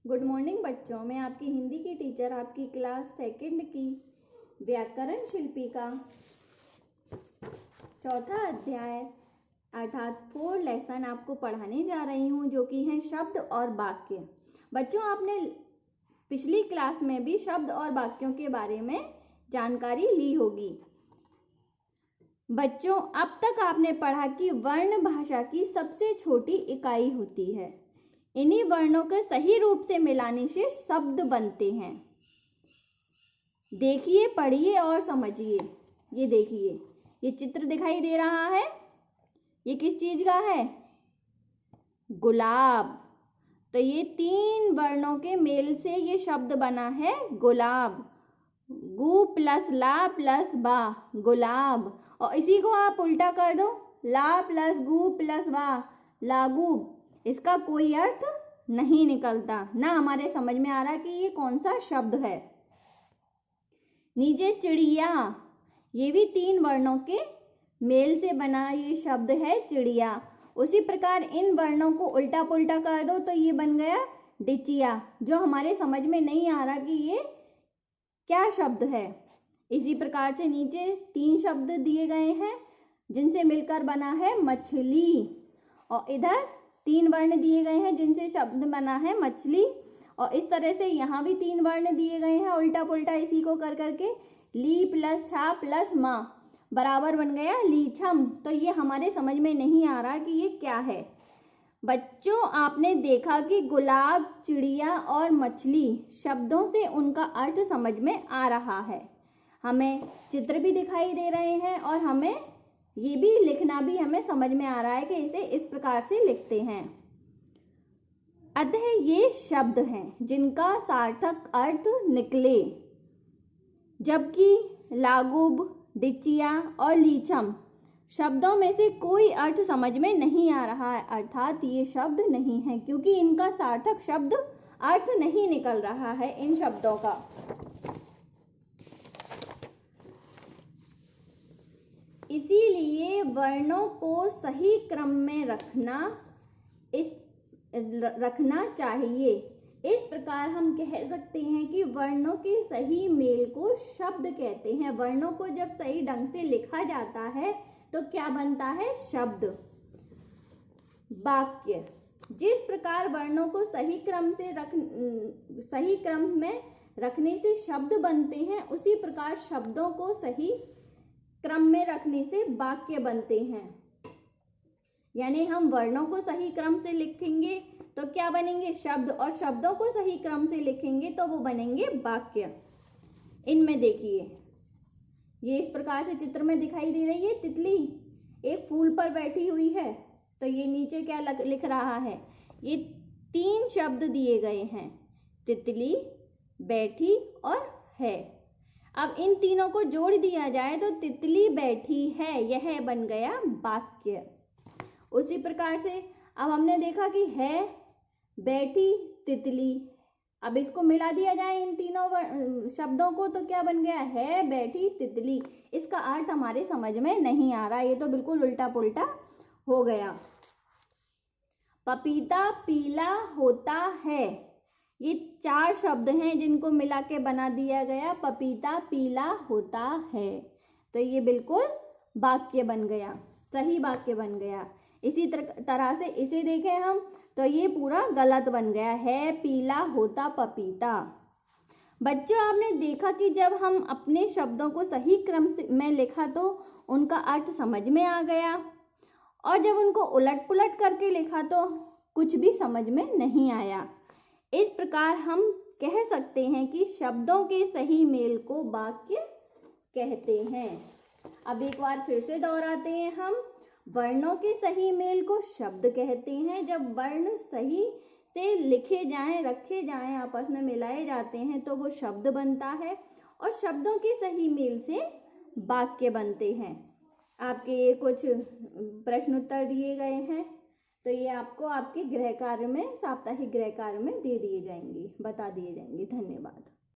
Good morning बच्चों, मैं आपकी हिंदी की टीचर आपकी क्लास सेकंड की व्याकरण शिल्पी का चौथा अध्याय अर्थात 4 लेसन आपको पढ़ाने जा रही हूँ, जो कि है शब्द और वाक्य। बच्चों, आपने पिछली क्लास में भी शब्द और वाक्यों के बारे में जानकारी ली होगी। बच्चों, अब तक आपने पढ़ा कि वर्ण भाषा की सबसे छोटी इकाई होती है। इन्हीं वर्णों के सही रूप से मिलाने से शब्द बनते हैं। देखिए, पढ़िए और समझिए। ये देखिए, ये चित्र दिखाई दे रहा है, ये किस चीज का है? गुलाब। तो ये 3 वर्णों के मेल से ये शब्द बना है गुलाब। गु प्लस ला प्लस बा, गुलाब। और इसी को आप उल्टा कर दो, ला प्लस गु प्लस बा, लागूब। इसका कोई अर्थ नहीं निकलता, ना हमारे समझ में आ रहा कि ये कौन सा शब्द है। नीचे चिड़िया, ये भी 3 वर्णों के मेल से बना ये शब्द है चिड़िया। उसी प्रकार इन वर्णों को उल्टा पुल्टा कर दो तो ये बन गया डिचिया, जो हमारे समझ में नहीं आ रहा कि ये क्या शब्द है। इसी प्रकार से नीचे 3 शब्द दिए गए हैं जिनसे मिलकर बना है मछली, और इधर 3 वर्ण दिए गए हैं जिनसे शब्द बना है मछली। और इस तरह से यहाँ भी 3 वर्ण दिए गए हैं उल्टा पुल्टा इसी को कर करके। ली प्लस छा प्लस माँ बराबर बन गया लीछम। तो ये हमारे समझ में नहीं आ रहा कि ये क्या है। बच्चों, आपने देखा कि गुलाब, चिड़िया और मछली शब्दों से उनका अर्थ समझ में आ रहा है। हमें चित्र भी दिखाई दे रहे हैं और हमें ये भी लिखना भी हमें समझ में आ रहा है कि इसे इस प्रकार से लिखते हैं। अतः ये शब्द हैं जिनका सार्थक अर्थ निकले, जबकि लागूब, डिचिया और लीछम शब्दों में से कोई अर्थ समझ में नहीं आ रहा है, अर्थात ये शब्द नहीं है, क्योंकि इनका सार्थक शब्द अर्थ नहीं निकल रहा है इन शब्दों का। इसीलिए वर्णों को सही क्रम में रखना चाहिए। इस प्रकार हम कह सकते हैं कि वर्णों के सही मेल को शब्द कहते हैं। वर्णों को जब सही ढंग से लिखा जाता है तो क्या बनता है? शब्द। वाक्य। जिस प्रकार वर्णों को सही क्रम में रखने से शब्द बनते हैं, उसी प्रकार शब्दों को सही क्रम में रखने से वाक्य बनते हैं। यानी हम वर्णों को सही क्रम से लिखेंगे तो क्या बनेंगे? शब्द, और शब्दों को सही क्रम से लिखेंगे तो वो बनेंगे वाक्य। इनमें देखिए, ये इस प्रकार से चित्र में दिखाई दे रही है तितली एक फूल पर बैठी हुई है। तो ये नीचे क्या लिख रहा है? ये 3 शब्द दिए गए हैं, तितली, बैठी और है। अब इन तीनों को जोड़ दिया जाए तो तितली बैठी है, यह बन गया वाक्य। उसी प्रकार से अब हमने देखा कि है, बैठी, तितली। अब इसको मिला दिया जाए इन तीनों शब्दों को तो क्या बन गया? है, बैठी, तितली। इसका अर्थ हमारे समझ में नहीं आ रहा, ये तो बिल्कुल उल्टा पुल्टा हो गया। पपीता पीला होता है, ये 4 शब्द हैं जिनको मिला के बना दिया गया पपीता पीला होता है। तो ये बिल्कुल वाक्य बन गया, सही वाक्य बन गया। इसी तरह से इसे देखें हम तो ये पूरा गलत बन गया है, पीला होता पपीता। बच्चों, आपने देखा कि जब हम अपने शब्दों को सही क्रम में लिखा तो उनका अर्थ समझ में आ गया, और जब उनको उलट पुलट करके लिखा तो कुछ भी समझ में नहीं आया। इस प्रकार हम कह सकते हैं कि शब्दों के सही मेल को वाक्य कहते हैं। अब एक बार फिर से दोहराते हैं हम। वर्णों के सही मेल को शब्द कहते हैं। जब वर्ण सही से लिखे जाएं, रखे जाएं, आपस में मिलाए जाते हैं तो वो शब्द बनता है, और शब्दों के सही मेल से वाक्य बनते हैं। आपके ये कुछ प्रश्न उत्तर दिए गए हैं, तो ये आपको आपके गृह कार्य में, साप्ताहिक गृह कार्य में दे दिए जाएंगे, बता दिए जाएंगे। धन्यवाद।